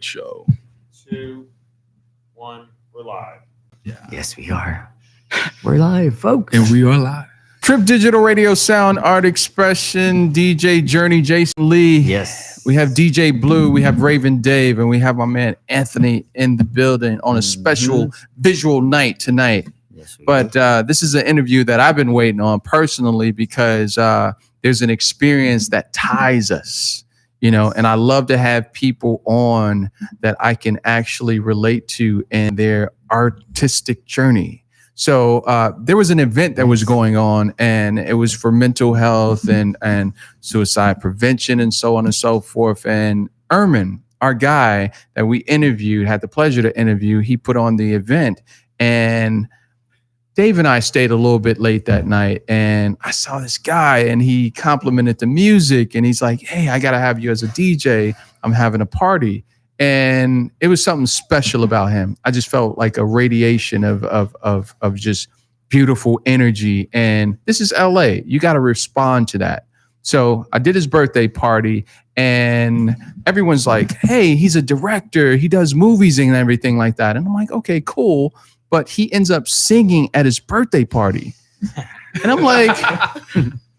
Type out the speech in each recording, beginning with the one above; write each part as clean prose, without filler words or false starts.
Show. 2, 1, we're live. Yeah. Yes, we are. We're live, folks. And we are live. Trip Digital Radio Sound Art Expression, DJ Journey, Jason Lee. Yes. We have DJ Blue, we have Raven Dave, and we have my man Anthony in the building on a special visual night tonight. Yes, But this is an interview that I've been waiting on personally because there's an experience that ties us, you know, and I love to have people on that I can actually relate to in their artistic journey. So there was an event that was going on, and it was for mental health and suicide prevention and so on and so forth. And Erman, our guy that we interviewed, had the pleasure to interview, he put on the event. And Dave and I stayed a little bit late that night, and I saw this guy, and he complimented the music, and he's like, "Hey, I got to have you as a DJ. I'm having a party." And it was something special about him. I just felt like a radiation of just beautiful energy. And this is LA. You got to respond to that. So I did his birthday party, and everyone's like, "Hey, he's a director. He does movies and everything like that." And I'm like, "Okay, cool." But he ends up singing at his birthday party. And I'm like,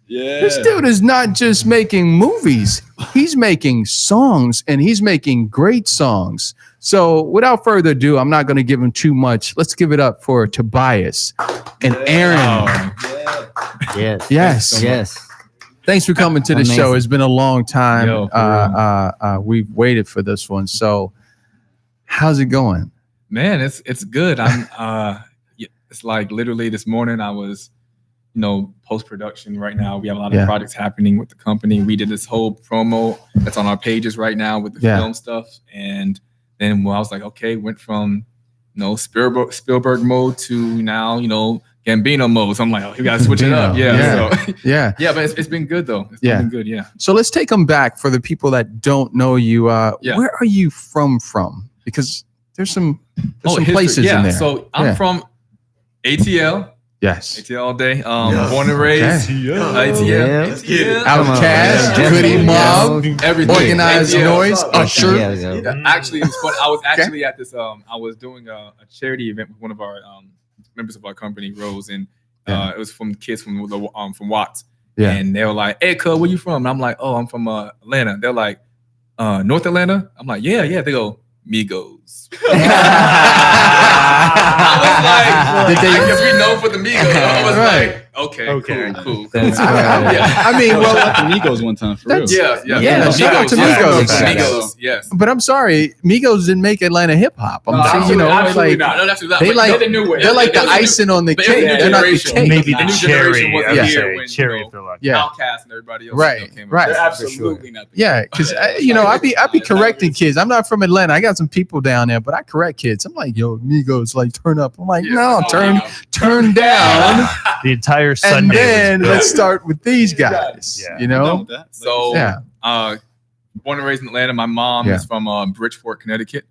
this dude is not just making movies. He's making songs, and he's making great songs. So without further ado, I'm not going to give him too much. Let's give it up for Tobias and Aaron. Yes. Thanks for coming to the Amazing. show. It's been a long time. Yo, We've waited for this one. So how's it going? Man, it's good. It's like literally this morning I was, post-production right now. We have a lot of projects happening with the company. We did this whole promo that's on our pages right now with the film stuff. And then I was like, okay, went from, Spielberg mode to now, Gambino mode. So I'm like, oh, you gotta switch it up. Yeah. But it's been good though. It's been good. Yeah. So let's take them back for the people that don't know you. Where are you from? Because there's some places in there. So I'm from ATL. Yes. ATL all day. Born and raised. ATL. Outcast, Goody Mob, everything. Organized ATL. Noise, Usher. Actually, it was fun. I was actually at this. I was doing a charity event with one of our members of our company, Rose, and it was from kids from Watts. Yeah. And they were like, "Hey, cuz, where you from?" And I'm like, "Oh, I'm from Atlanta." They're like, "North Atlanta?" I'm like, "Yeah." They go, "Migos." I was like, I guess we know for the Migos. I was like, okay, cool. That's I mean, well, the Migos one time for real. Yeah. Shout out to Migos. Yes. But I'm sorry, Migos didn't make Atlanta hip hop. Absolutely not. No, absolutely not. They like the new way. They're like the icing on the cake. They're not the cake. Maybe The the new cherry. generation wasn't Yeah, here when, cherry filler. Outkast and everybody else came Right. They're For absolutely not. Yeah, because I be correcting kids. I'm not from Atlanta. I got some people down there, but I correct kids. I'm like, "Yo, Migos, like turn up." I'm like, "No, turn down." The entire And Sunday. then let's start with these guys. Yeah. You know? So, born and raised in Atlanta. My mom is from Bridgeport, Connecticut,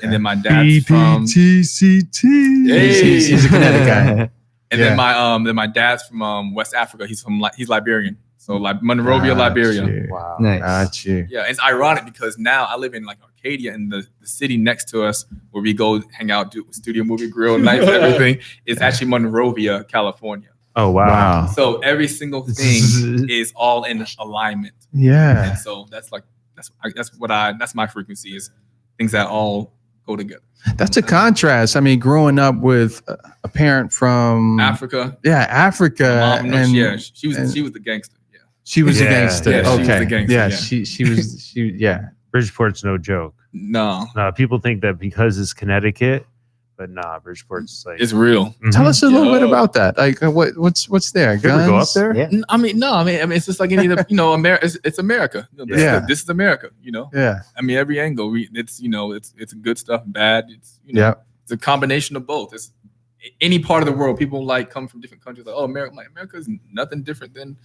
and then my dad's from. BPTCT. Hey. He's a Connecticut guy. And then my dad's from West Africa. He's Liberian. So like Monrovia, Liberia. Wow. Nice. Got you. Yeah, it's ironic because now I live in like Arcadia, and the city next to us where we go hang out, do studio movie grill nights and everything is actually Monrovia, California. Oh wow. So every single thing is all in alignment. Yeah. And so that's my frequency is things that all go together. That's a contrast. I mean, growing up with a parent from Africa. Yeah, Africa. Mom, and she was the gangster. Yeah. she was a Yeah, gangster. yeah, she was Okay. the gangster, Yeah, yeah. she was yeah. Bridgeport's no joke. No, People think that because it's Connecticut, but nah, Bridgeport's like. it's real. Mhm. Tell us a little bit Yo. about that. Like what's there? You ever go up Guns? there? Yeah. I mean, it's just like any other, America. It's America. This is America. Yeah. I mean, every angle. It's good stuff, bad. It's Yeah. it's a combination of both. It's any part of the world. People like come from different countries. Like, oh, America. Like, America is nothing different than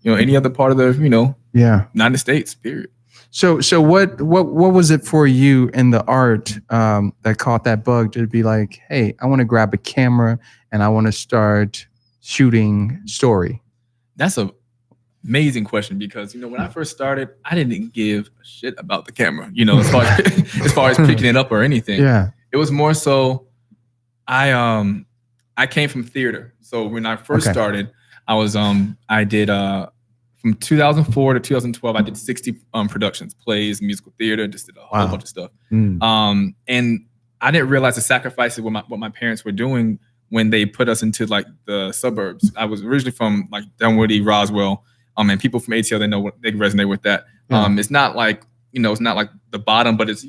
any other part of the Yeah. United States. Period. So what was it for you in the art that caught that bug to be like, hey, I want to grab a camera and I want to start shooting story? That's a amazing question because when I first started, I didn't give a shit about the camera. As far as as far as picking it up or anything. Yeah. It was more so I came from theater. So when I first started, I did from 2004 to 2012, I did 60 productions, plays, musical theater, just did a whole bunch of stuff. And I didn't realize the sacrifices what my parents were doing when they put us into like the suburbs. I was originally from like Dunwoody, Roswell, and people from ATL they resonate with that. It's not like it's not like the bottom, but it's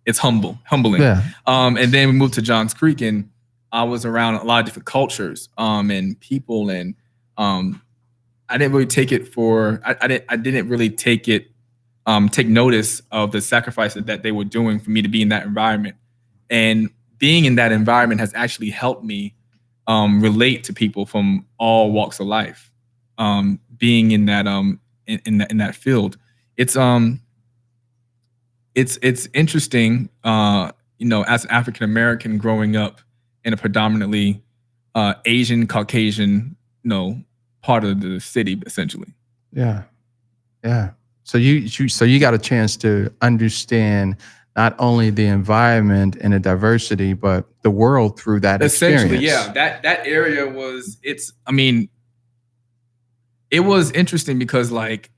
it's humbling. Yeah. And then we moved to Johns Creek, and I was around a lot of different cultures and people, and I didn't really take it for I didn't really take notice of the sacrifices that they were doing for me to be in that environment. And being in that environment has actually helped me relate to people from all walks of life. Being in that in that field, it's interesting. As an African American growing up in a predominantly Asian, Caucasian, part of the city, essentially. Yeah. So you got a chance to understand not only the environment and the diversity, but the world through that essentially, experience. Yeah. That area it was interesting because like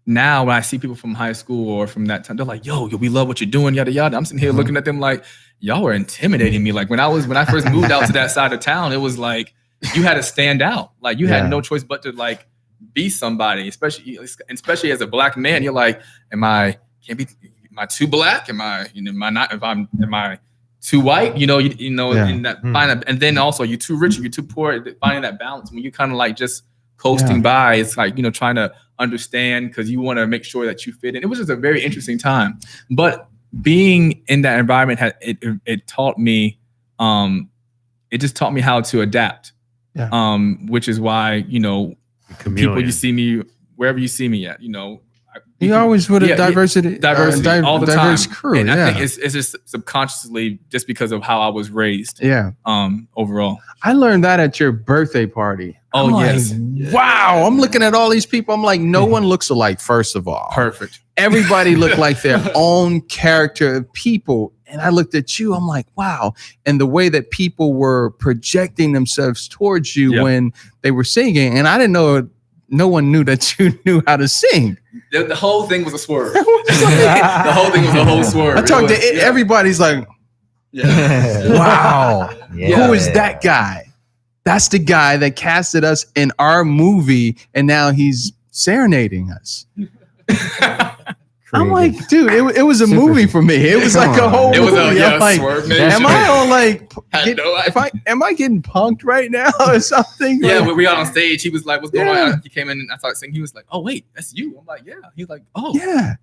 now when I see people from high school or from that time, they're like, yo, we love what you're doing, yada yada. I'm sitting here looking at them like, y'all were intimidating me. Like when I first moved out to that side of town, it was like you had to stand out. Like you had no choice but to like be somebody, especially as a Black man. You're like, am I too Black? Am I too white? In that and then also you're too rich, you're too poor. Finding that balance when you kind of like just coasting by, it's like trying to understand because you want to make sure that you fit in. It was just a very interesting time, but being in that environment it taught me, it just taught me how to adapt. Yeah. Which is why people you see me wherever you see me at, you always with a diversity all the diverse time. crew. And I think it's just subconsciously just because of how I was raised. Yeah. Overall, I learned that at your birthday party. Oh, yes. Wow. I'm looking at all these people. I'm like, no one looks alike, first of all. Perfect. Everybody looked like their own character of people. And I looked at you, I'm like, wow. And the way that people were projecting themselves towards you when they were singing. And I didn't know, no one knew that you knew how to sing. The whole thing was a swerve. The whole thing was a whole swerve. I talked to everybody's like, wow. Who is that guy? That's the guy that casted us in our movie, and now he's serenading us. I'm like, dude, it was a movie for me. It was like a whole movie. It was I'm like, swerve. am I on like, am I getting punked right now or something? Yeah, like, when we got on stage, he was like, what's going on? He came in and I started singing. He was like, oh, wait, that's you. I'm like, yeah. He's like, oh,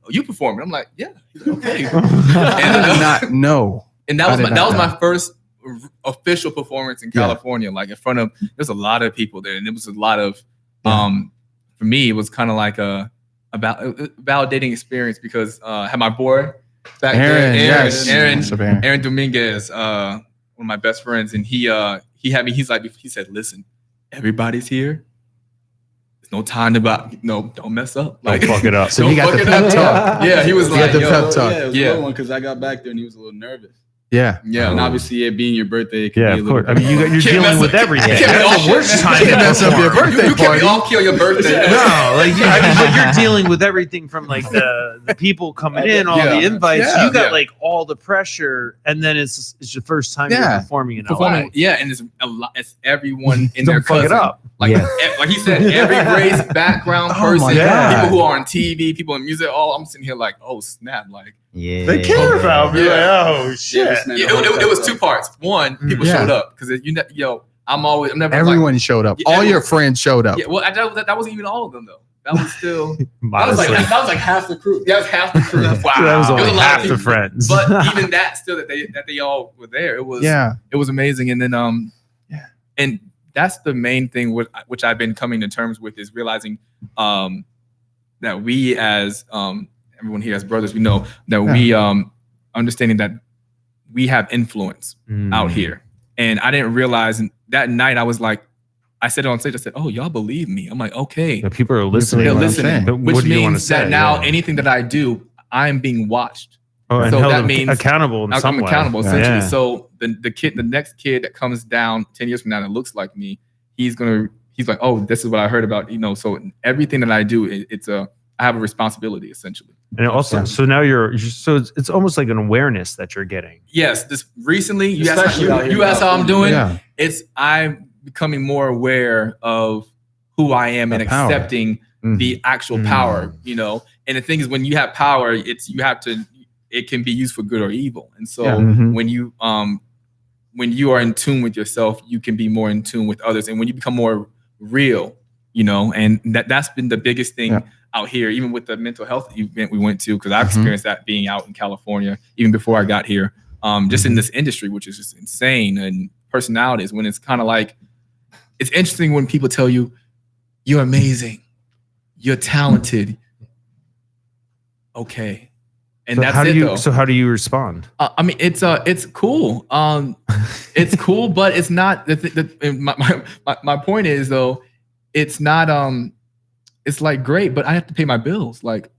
you performing? I'm like, yeah. He's like, okay. I did not know. And that was my first official performance in California, like in front of, there's a lot of people there. And it was a lot of, for me, it was kind of like a validating experience because I had my boy back there, Aaron Dominguez, one of my best friends, and he had me. He said, "Listen, everybody's here. There's no time to don't mess up. Like, don't fuck it up." So you got the pep talk. Yeah, he was like, the pep talk. Yeah, it was a good one because I got back there and he was a little nervous. Yeah. And obviously it being your birthday, it can be a of little course. I mean, you're dealing with everything. That's the worst time to mess up your birthday You party. can't all kill your birthday. No, like but you're dealing with everything from like the people coming in, all the invites. You got like all the pressure, and then it's your first time you're performing in LA. Yeah, and it's a lot. It's everyone in their fuck it up. Like he said, every race, background person, people who are on TV, people in music. I'm sitting here like, oh snap, like. Yeah, they care about me. Like, oh shit! It was two parts. One, people showed up because I'm never. Everyone showed up. All your friends showed up. Yeah, well, that wasn't even all of them though. That was still that was like half the crew. Yeah, that was half the crew. Wow, that was only half the people. friends. But even that, still that they all were there. It was amazing. And then and that's the main thing which I've been coming to terms with is realizing that we as everyone here as brothers, we know that we understanding that we have influence out here. And I didn't realize that night I was like, I said it on stage. I said, "Oh, y'all believe me?" I'm like, "Okay." The people are listening. They're listening, But which what do you want to means say? that now anything that I do, I'm being watched. Oh, and so held that means accountable in some I'm way. accountable essentially. Yeah. So the next kid that comes down 10 years from now that looks like me, he's like, "Oh, this is what I heard about." So everything that I do, I have a responsibility essentially. And also, so now it's almost like an awareness that you're getting. Yes, this recently you Especially out here in asked how I'm doing. Yeah. I'm becoming more aware of who I am and power. accepting the actual power. And the thing is, when you have power, it can be used for good or evil. And so when you are in tune with yourself, you can be more in tune with others. And when you become more real, and that's been the biggest thing out here, even with the mental health event we went to, because I've experienced that being out in California, even before I got here, just in this industry, which is just insane. And personalities, when it's kind of like, it's interesting when people tell you, you're amazing, you're talented. Okay. And So that's how do it, you? though. So how do you respond? I mean, it's cool. It's cool, but it's not. My point is though, it's not. It's like great, but I have to pay my bills. Like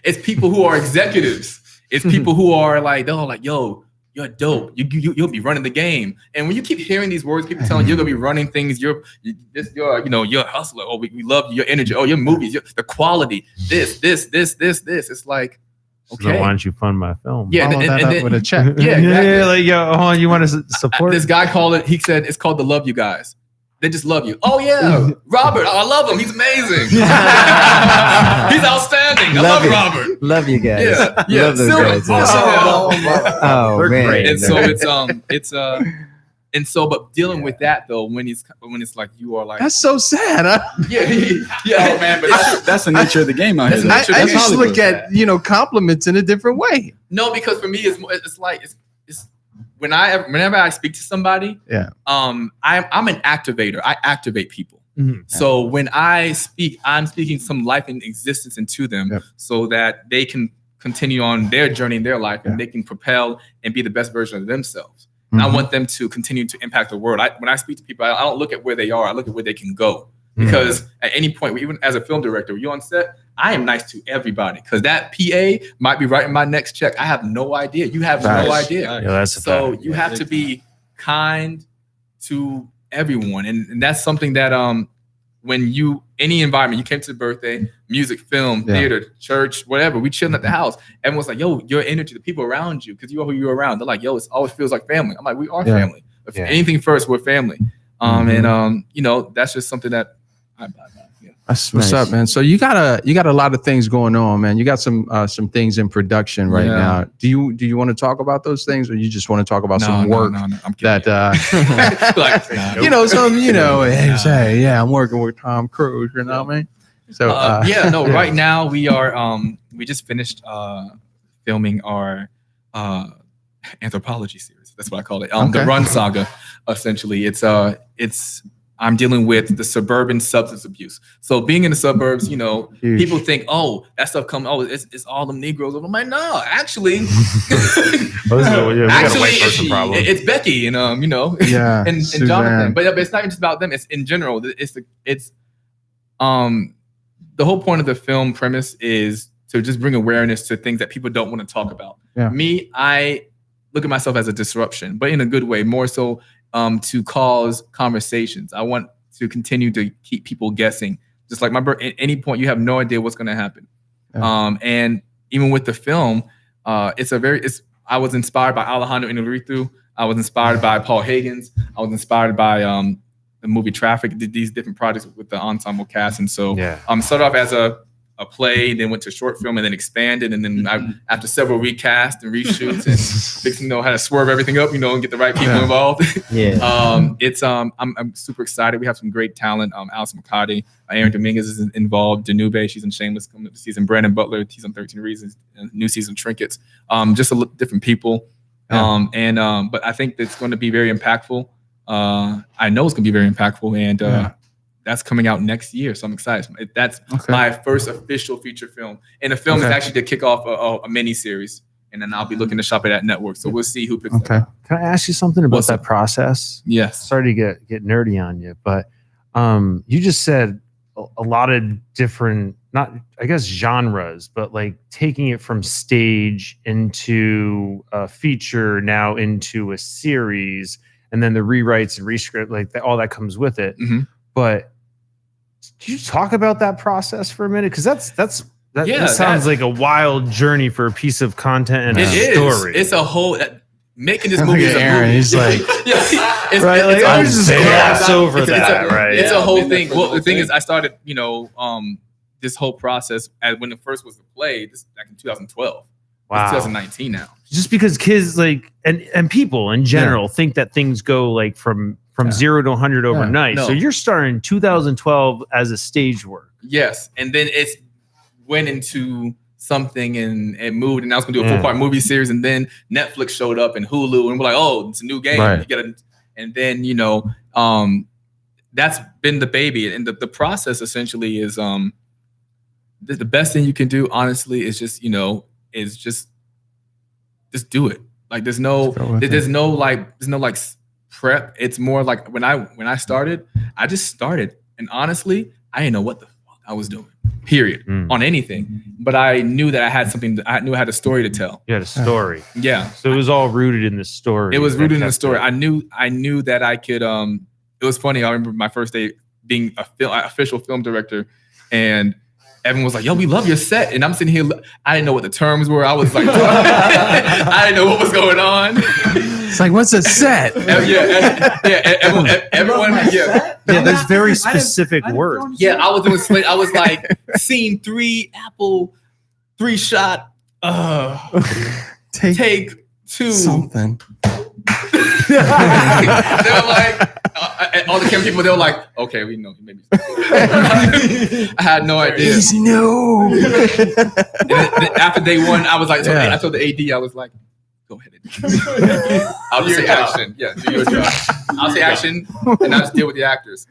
it's people who are executives. It's people who are like, they're like, yo, you're dope. You'll be running the game. And when you keep hearing these words, people telling you you're gonna be running things. You're a hustler. Oh, we love your energy. Oh, your movies, the quality. This. It's like. Okay. So why don't you fund my film? Yeah, Follow that up with a check. Yeah, exactly. Yeah, like, yo, you want to support? This guy called it. He said it's called the Love You Guys. They just love you. Oh yeah, Robert. I love him. He's amazing. He's outstanding. I love Robert. Love you guys. Yeah. Love those Silver. guys. Oh, Oh man. great. And so but dealing with that though, when it's like you are like, That's so sad. yeah, man, but that's the nature of the game out here. That's I That's just Hollywood. look at compliments in a different way. No, because for me, it's like whenever I speak to somebody, I'm an activator. I activate people. So when I speak, I'm speaking some life and existence into them, so that they can continue on their journey in their life, and they can propel and be the best version of themselves. And I want them to continue to impact the world. When I speak to people, I don't look at where they are. I look at where they can go. Because at any point, even as a film director, when you're on set, I am nice to everybody. Because that PA might be writing my next check. I have no idea. You have no idea. Yeah, that's a so fact. you have to be kind to everyone. And that's something that when any environment, you came to the birthday, music, film, theater, church, whatever, we chilling at the house. Everyone's like, yo, your energy, the people around you, because you are who you're around. They're like, yo, it always feels like family. I'm like, we are family. If anything first, we're family. And that's just something that That's what's up, man. So you got a lot of things going on, man. You got some things in production right now. Do you want to talk about those things, or you just want to talk about some work I'm kidding. that I'm working with Tom Cruise, you know what I mean? So right now we are we just finished filming our anthropology series. That's what I call it. The Run Saga. Essentially, it's I'm dealing with the suburban substance abuse. So being in the suburbs, people think, oh, that stuff it's all them Negroes. I'm like, no, actually, it's Becky and and Jonathan. But it's not even just about them. It's in general. It's the whole point of the film premise is to just bring awareness to things that people don't want to talk about. Yeah. Me, I look at myself as a disruption, but in a good way, more so to cause conversations. I want to continue to keep people guessing. Just like at any point, you have no idea what's going to happen. Yeah. And even with the film, I was inspired by Alejandro Inarritu. I was inspired by Paul Higgins. I was inspired by the movie Traffic. Did these different projects with the ensemble cast, and so started off as a play, then went to short film, and then expanded, and then after several recasts and reshoots and fixing how to swerve everything up, and get the right people involved. I'm super excited. We have some great talent. Alison McCarty, Aaron Dominguez is involved. Danube, she's in Shameless coming up this season. Brandon Butler, he's on 13 Reasons, and new season Trinkets. Just different people. But I think it's going to be very impactful. I know it's going to be very impactful, and that's coming out next year, so I'm excited. That's my first official feature film, and the film is actually to kick off a mini series, and then I'll be looking to shop at that network. So we'll see who picks it up. Can I ask you something about that process? Yes. Sorry to get nerdy on you, but You just said a lot of different, not I guess genres, but like taking it from stage into a feature, now into a series, and then the rewrites and rescript, like all that comes with it. Mm-hmm. But can you talk about that process for a minute? Because that sounds like a wild journey for a piece of content and a story. It's a whole making this movie is a Aaron, movie. He's like, it's, right? It's, Like, I just gloss over that, right? It's a whole thing. Well, the thing is, I started, this whole process when it first was the play. This back in 2012. Wow. It's 2019 now. Just because kids like and people in general think that things go like from 0 to 100 overnight. No. So you're starting 2012 as a stage work. Yes, and then it went into something and it moved, and I was gonna do a 4-part movie series, and then Netflix showed up and Hulu, and we're like, oh, it's a new game. Right. You gotta, and then that's been the baby, and the process essentially is the best thing you can do, honestly, is just just do it. Like there's no prep. It's more like when I started, I just started, and honestly, I didn't know what the fuck I was doing. Period. On anything, but I knew that I had something. I knew I had a story to tell. You had a story. Yeah. So it was all rooted in the story. It was rooted in the story. I knew that I could. It was funny. I remember my first day being official film director, and everyone was like, "Yo, we love your set," and I'm sitting here. I didn't know what the terms were. I was like, I didn't know what was going on. It's like, what's a set? Everyone. Yeah, there's very specific words. Yeah, I was doing split. I was like, scene 3, Apple, 3-shot. Take 2. Something. They were like, all the camera people. They were like, okay, we know. Maybe. I had no idea. Easy, no. Then after day 1, I was like, I told the AD, I was like, go ahead. I'll just say action. Yeah, do your job. I'll say action, and I'll just deal with the actors.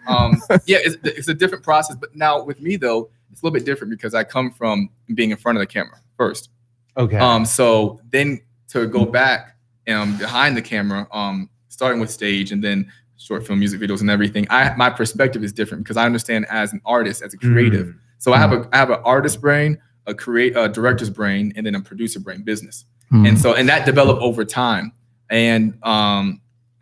It's a different process. But now with me though, it's a little bit different because I come from being in front of the camera first. Okay. So then to go back behind the camera, starting with stage and then short film, music videos, and everything. My perspective is different because I understand as an artist, as a creative. So I have an artist brain, a director's brain, and then a producer brain, business. And that developed over time. And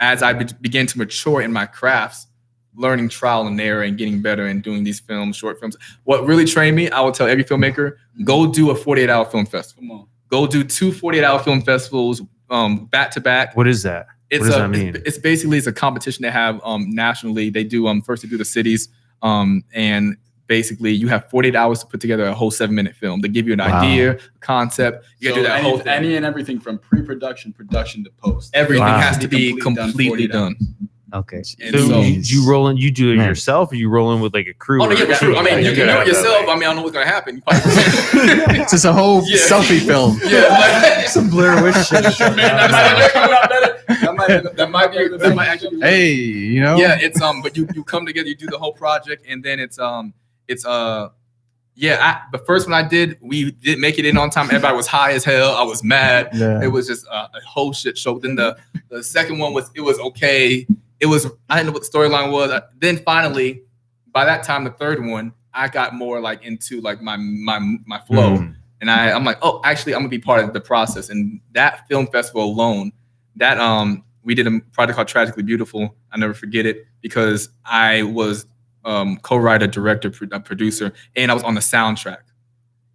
as I began to mature in my crafts, learning trial and error and getting better and doing these films, short films. What really trained me, I will tell every filmmaker, go do a 48-hour film festival. Come on. Go do 2 48-hour film festivals back to back. What is that? What does that mean? It's basically a competition they have nationally. They do first they do the cities, and basically you have 48 hours to put together a whole 7-minute film. They give you an idea, a concept. You gotta do that whole thing. Any and everything from pre-production, production to post. Everything has to be completely done. Okay. And So you roll in, you do it yourself, or you roll in with like a crew? Oh, no, yeah, crew. I mean, you can do it yourself. I mean, I don't know what's gonna happen. You probably It's just a whole selfie film. Yeah, Some Blair Witch shit. That might actually be. Hey, you know? Yeah, it's but you come together, you do the whole project, and then but first one I did, we didn't make it in on time. Everybody was high as hell. I was mad. Yeah. It was just a whole shit show. Then the second one was okay. I didn't know what the storyline was. Then finally, by that time, the third one, I got more like into like my flow. And I'm like, oh, actually, I'm gonna be part of the process. And that film festival alone, that we did a project called Tragically Beautiful. I never forget it because I was co-writer, director, producer, and I was on the soundtrack.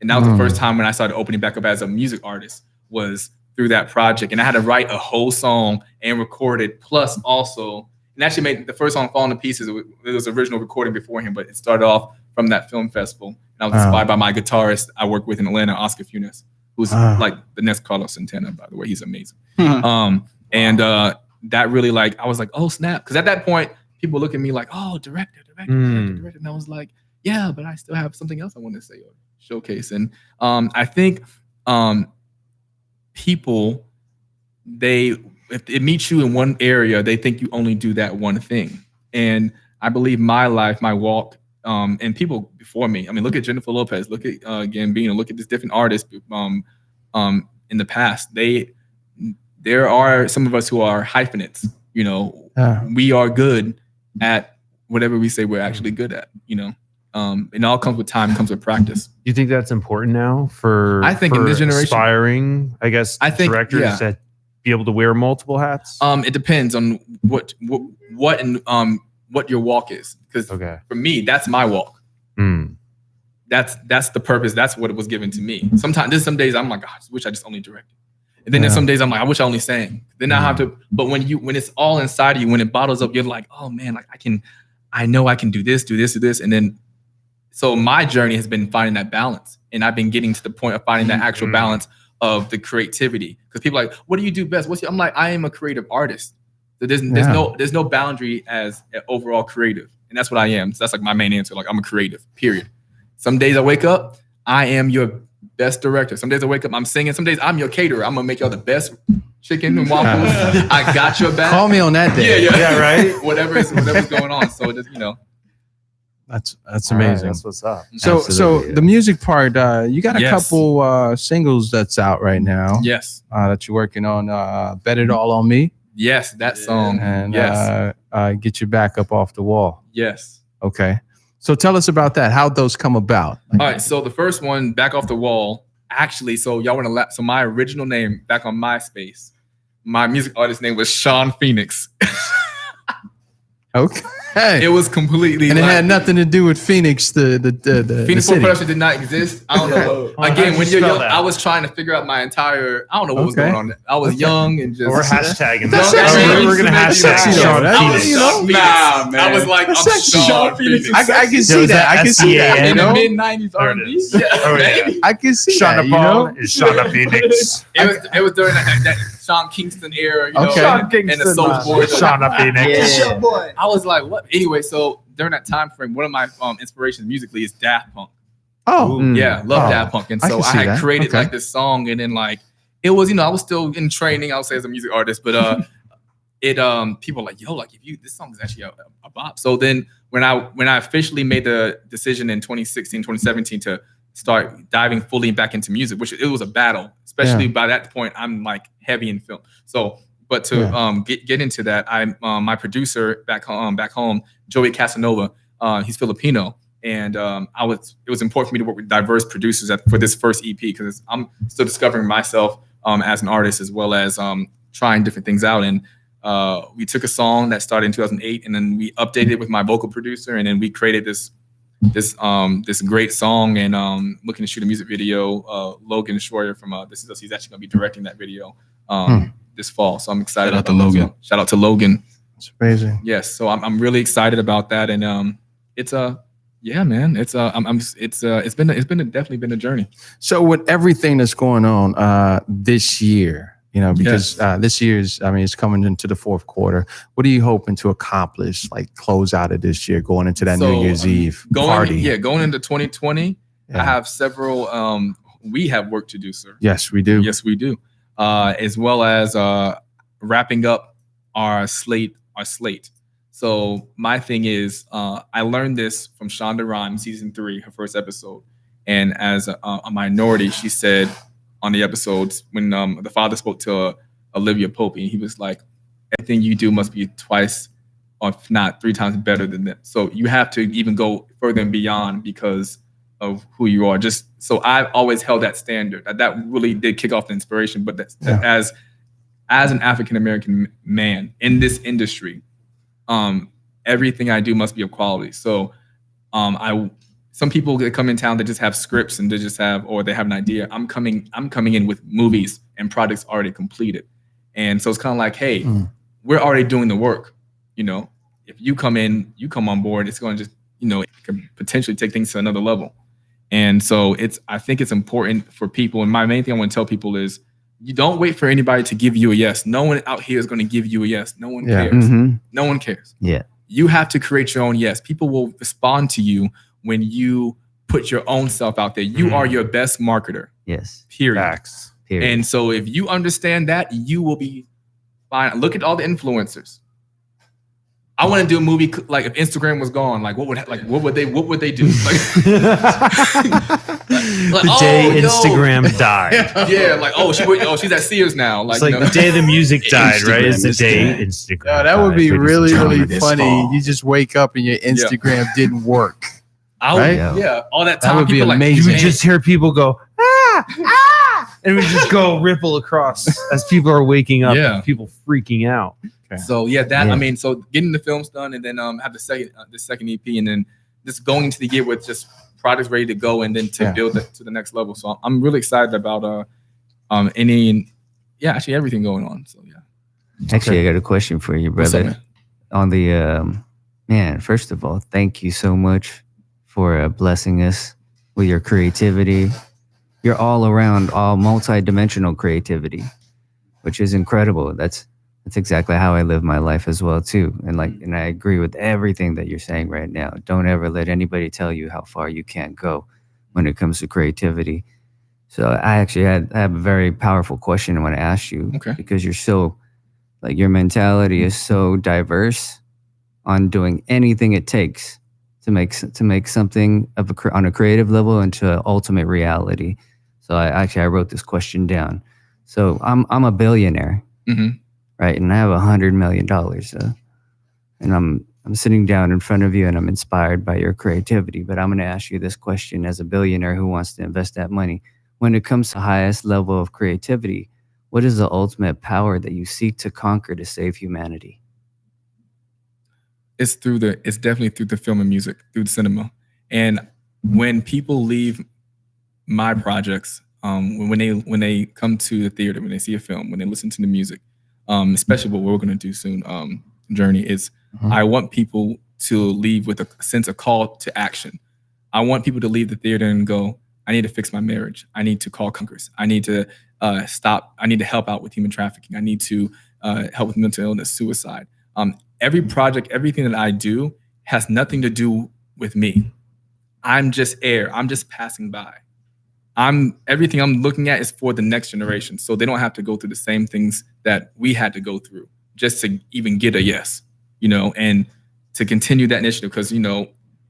And that was the first time when I started opening back up as a music artist, was through that project. And I had to write a whole song and record it, plus also, and actually made the first song Falling to Pieces. It was original recording beforehand, but it started off from that film festival. And I was inspired by my guitarist I work with in Atlanta, Oscar Funes, who's like the next Carlos Santana, by the way. He's amazing. And that really I was like, oh snap. Because at that point, people look at me like, oh, director. And I was like, yeah, but I still have something else I want to say or showcase. And I think people, if it meets you in one area, they think you only do that one thing. And I believe my life, my walk, and people before me, I mean, look at Jennifer Lopez, look at Gambino, look at these different artists in the past. There are some of us who are hyphenates. We are good at whatever we say we're actually good at, it all comes with time, comes with practice. Do you think that's important now for I think in this generation, aspiring, I guess, directors that be able to wear multiple hats? It depends on what your walk is. Because for me, that's my walk. That's the purpose. That's what it was given to me. Sometimes there's some days I'm like, I wish I just only directed. And then there's some days I'm like, I wish I only sang. Then I have to, but when it's all inside of you, when it bottles up, you're like, oh man, like I know I can do this. And then, so my journey has been finding that balance. And I've been getting to the point of finding that actual balance of the creativity. Because people are like, what do you do best? I'm like, I am a creative artist. So there's no boundary as an overall creative. And that's what I am. So that's like my main answer. Like I'm a creative, period. Some days I wake up, I am your best director. Some days I wake up, I'm singing. Some days I'm your caterer. I'm gonna make y'all the best chicken and waffles. I got your back. Call me on that day. Yeah, right. whatever's going on. So just That's amazing. That's what's up. So the music part, you got a couple singles that's out right now. Yes. That you're working on. Bet It All on Me. Yes, that song. And Get Your Back Up Off the Wall. Yes. Okay. So tell us about that. How'd those come about? All right. So the first one, Back Off the Wall, actually, so y'all want to laugh. So my original name back on MySpace, my music artist name was Sean Phoenix. Okay. It was completely, and it had nothing to do with Phoenix. The Phoenix city. production did not exist. I don't know. Again, when you're young, I was trying to figure out my entire. I don't know what was going on. I was young and just. We're hashtagging. We're gonna hashtag Sean Phoenix. Nah, man. I was like, I'm Sean Phoenix. I can see that. I can see that. In the mid '90s R&B. Yeah, I can see Sean that. Paul is Sean Phoenix. It was during that Sean Kingston era, and the Soul Boy. Sean Phoenix. I was like, what? Anyway, so during that time frame, one of my inspirations musically is Daft Punk. Oh, yeah, love Daft Punk, and so I had created like this song, and then like it was, I was still in training, I would say, as a music artist, but people were like, yo, like this song is actually a bop. So then when I officially made the decision in 2016, 2017 to start diving fully back into music, which it was a battle, especially by that point, I'm like heavy in film. So. But to get into that, my producer back home, Joey Casanova, he's Filipino, and it was important for me to work with diverse producers for this first EP because I'm still discovering myself as an artist as well as trying different things out. And we took a song that started in 2008, and then we updated it with my vocal producer, and then we created this great song. And looking to shoot a music video. Logan Schroyer from This Is Us, he's actually going to be directing that video. This fall, so I'm excited. Shout out to Logan. Shout out to Logan. It's amazing. Yes, so I'm really excited about that, and it's definitely been a journey. So with everything that's going on this year, because this year's, it's coming into the fourth quarter. What are you hoping to accomplish, like close out of this year, going into that New Year's Eve party? Yeah, going into 2020, I have several. We have work to do, sir. Yes, we do. Yes, we do. As well as wrapping up our slate. So my thing is, I learned this from Shonda Rhimes, season 3, her first episode. And as a minority, she said on the episodes when the father spoke to Olivia Pope, and he was like, everything you do must be twice, or if not 3 times better than that. So you have to even go further and beyond because of who you are. Just so I've always held that standard. That really did kick off the inspiration. But as an African American man in this industry, everything I do must be of quality. So some people that come in town that just have scripts and they have an idea. I'm coming in with movies and projects already completed. And so it's kind of like, hey, we're already doing the work. If you come on board, it's going to just, it can potentially take things to another level. And so I think it's important for people. And my main thing I want to tell people is you don't wait for anybody to give you a yes. No one out here is going to give you a yes. No one cares. Mm-hmm. No one cares. Yeah. You have to create your own yes. People will respond to you when you put your own self out there. You are your best marketer. Yes. Period. Facts. Period. And so if you understand that, you will be fine. Look at all the influencers. I want to do a movie like if Instagram was gone, like what would they do? Like, the day Instagram died. Yeah, like she's at Sears now. Like, It's like the day the music died, right? It's the day Instagram. Oh, that would be died, really, ladies and really gentlemen. funny. You just wake up and your Instagram didn't work. Right? Yeah. Yeah, all that That time would be people like, amazing. You would just hear people go, and we just go ripple across as people are waking up, Yeah. and people freaking out. So yeah, that Yeah. I mean, so getting the films done and then have the second EP and then just going into the year with just products ready to go and then to build it to the next level. So I'm really excited about actually everything going on. So yeah. Actually, I got a question for you, What's up, brother. man? On the man, first of all, thank you so much for blessing us with your creativity. You're all around, all multi-dimensional creativity, which is incredible. That's exactly how I live my life as well too. And I agree with everything that you're saying right now. Don't ever let anybody tell you how far you can't go when it comes to creativity. So I actually have a very powerful question I want to ask you. Okay. Because you're so your mentality is so diverse on doing anything it takes to make something on a creative level into an ultimate reality. So I wrote this question down. So I'm a billionaire, right? And I have $100 million, and I'm sitting down in front of you, and I'm inspired by your creativity. But I'm going to ask you this question as a billionaire who wants to invest that money. When it comes to highest level of creativity, what is the ultimate power that you seek to conquer to save humanity? It's definitely through the film and music, through the cinema. And when people leave my projects, when they come to the theater, when they see a film, when they listen to the music, especially what we're going to do soon, Journey, is I want people to leave with a sense of call to action. I want people to leave the theater and go, I need to fix my marriage. I need to call Congress. I need to stop. I need to help out with human trafficking. I need to help with mental illness, suicide. Every project, everything that I do has nothing to do with me. I'm just air. I'm just passing by. Everything I'm looking at is for the next generation, so they don't have to go through the same things that we had to go through just to even get a yes, and to continue that initiative. Because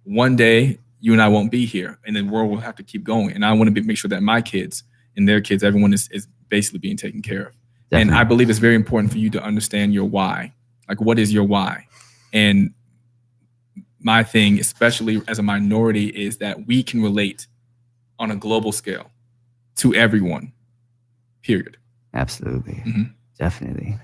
one day you and I won't be here, and the world will have to keep going. And I want to make sure that my kids and their kids, everyone is basically being taken care of. Definitely. And I believe it's very important for you to understand your why. Like, what is your why? And my thing, especially as a minority, is that we can relate on a global scale to everyone, period. Absolutely. Definitely.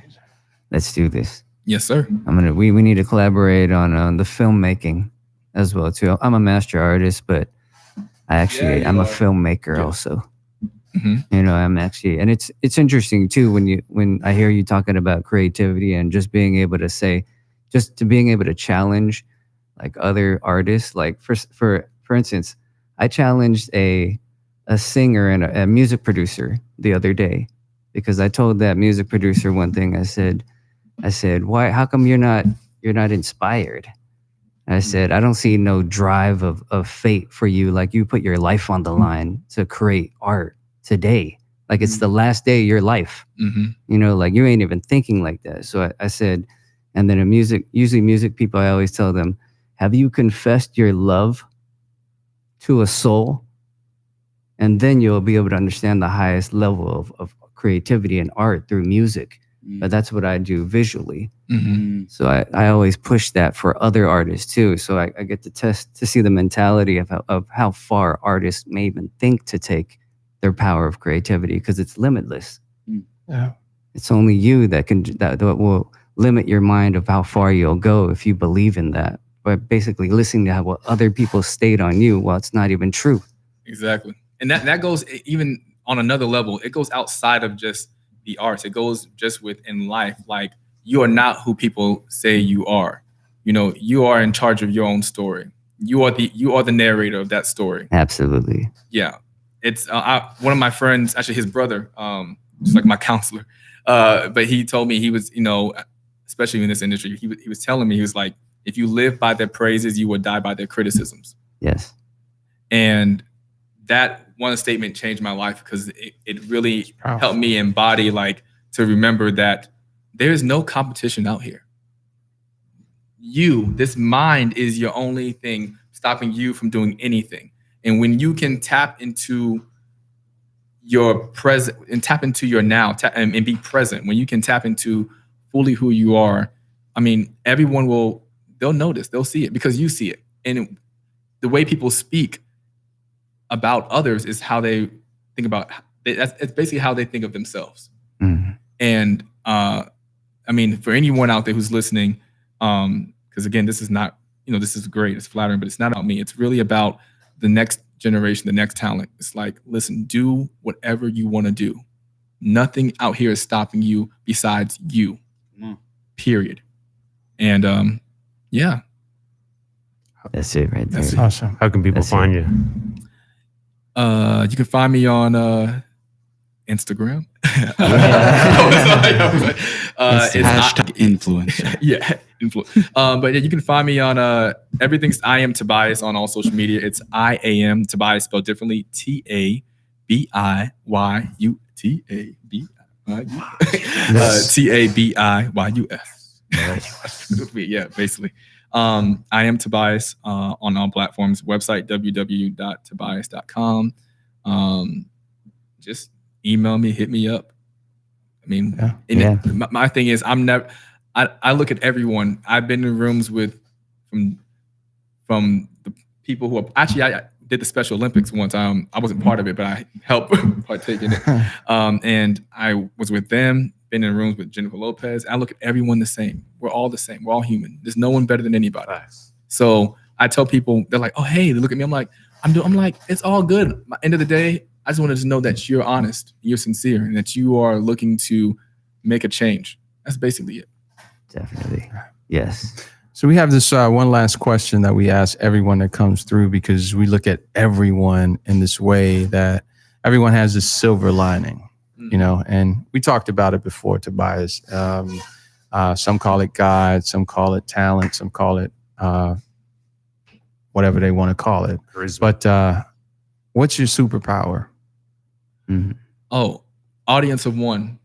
Let's do this. Yes, sir. We need to collaborate on the filmmaking as well too. I'm a master artist, but I'm a filmmaker also. I'm actually, and it's interesting too when I hear you talking about creativity and just being able to challenge like other artists. Like for instance, I challenged a singer and a music producer the other day because I told that music producer one thing. I said, why? How come you're not inspired? I said, I don't see no drive of fate for you. Like, you put your life on the line to create art today. Like, it's the last day of your life. Like, you ain't even thinking like that. So I said, and then usually music people, I always tell them, have you confessed your love to a soul? And then you'll be able to understand the highest level of creativity and art through music. But that's what I do visually. So I always push that for other artists too. So I get to see the mentality of how far artists may even think to take their power of creativity, because it's limitless. Yeah. It's only you that will limit your mind of how far you'll go if you believe in that. But basically listening to what other people state on you, well, it's not even true. Exactly. And that goes even on another level. It goes outside of just the arts. It goes just within life. Like, you are not who people say you are. You are in charge of your own story. You are the narrator of that story. Absolutely. Yeah. It's one of my friends, actually his brother, just like my counselor. But he told me, he was, especially in this industry, he was telling me, he was like, if you live by their praises, you will die by their criticisms. Yes. And that one statement changed my life, because it really helped me embody, like, to remember that there is no competition out here. this mind is your only thing stopping you from doing anything. And when you can tap into your present and tap into your now and be present, when you can tap into fully who you are, I mean, they'll notice, they'll see it because you see it. And the way people speak about others is how they think about, it's basically how they think of themselves. Mhm. And I mean, for anyone out there who's listening, because again, this is not, this is great, it's flattering, but it's not about me. It's really about the next generation, the next talent. It's like, listen, do whatever you want to do. Nothing out here is stopping you besides you. Period. And yeah. That's it right there. That's awesome. How can people find you? You can find me on Instagram. It's hashtag influencer. Yeah, but yeah, you can find me on everything's I am Tobias on all social media. It's IAM Tobias spelled differently. TABIYU. TABIYUS. Yeah, basically. I am Tobias on all platforms. Website www.tobias.com. Just email me, hit me up. I mean, my thing is, I look at everyone. I've been in rooms from the people who are actually, I did the Special Olympics once. I wasn't part of it, but I helped partake in it. And I was with them, been in rooms with Jennifer Lopez. I look at everyone the same. We're all the same. We're all human. There's no one better than anybody. Nice. So I tell people, they're like, oh, hey, they look at me. I'm like, it's all good. At the end of the day, I just wanted to know that you're honest, you're sincere, and that you are looking to make a change. That's basically it. Definitely. Yes. So we have this one last question that we ask everyone that comes through, because we look at everyone in this way that everyone has this silver lining, and we talked about it before, Tobias. Some call it God, some call it talent, some call it whatever they want to call it. Charisma. But what's your superpower? Mm-hmm. Oh, audience of one.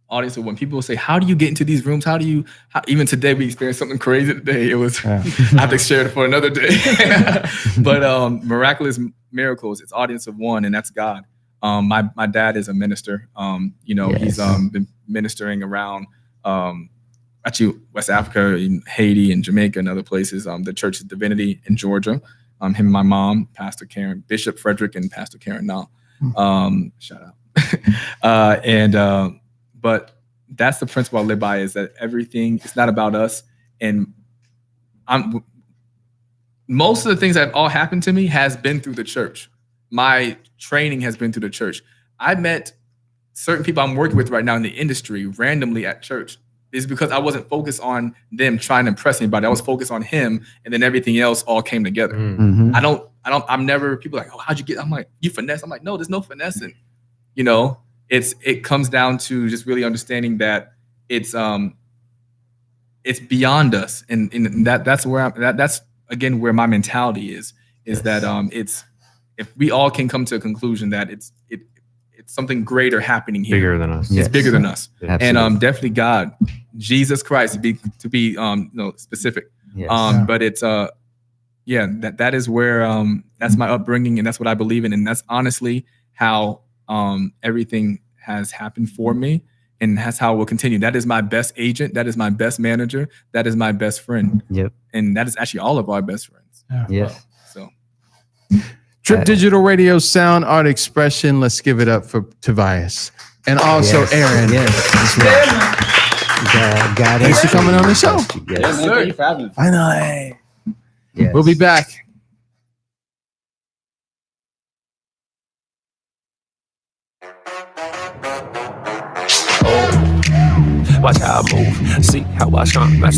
People will say, how do you get into these rooms? Even today we experienced something crazy today. It was, I have to share it for another day. But miraculous miracles, it's audience of one, and that's God. My dad is a minister. He's been ministering around actually West Africa, in Haiti and Jamaica and other places. The Church of Divinity in Georgia. Him and my mom, Pastor Karen, Bishop Frederick and Pastor Karen now. Shout out. But that's the principle I live by, is that everything, it's not about us. And most of the things that all happened to me has been through the church. My training has been through the church. I met certain people I'm working with right now in the industry randomly at church. It's because I wasn't focused on them trying to impress anybody. I was focused on him, and then everything else all came together. Mm-hmm. I'm never, people are like, oh, how'd you get? I'm like, you finesse? I'm like, no, there's no finessing. It comes down to just really understanding that it's beyond us, and that's where that's again where my mentality is that it's, if we all can come to a conclusion that it's something greater happening here, Bigger than us. it's bigger than us. Absolutely. And definitely God, Jesus Christ, to be specific. Yes. But it's that is where that's my upbringing, and that's what I believe in, and that's honestly how everything has happened for me, and that's how it will continue. That is my best agent. That is my best manager. That is my best friend. Yep. And that is actually all of our best friends. Yes. So Trip Digital Radio Sound Art Expression. Let's give it up for Tobias. And also Aaron. Yes. God, Thanks for coming on the show. Yes. Thank you for having us. I know. Yes. We'll be back. Watch how I move, see how I shine, match the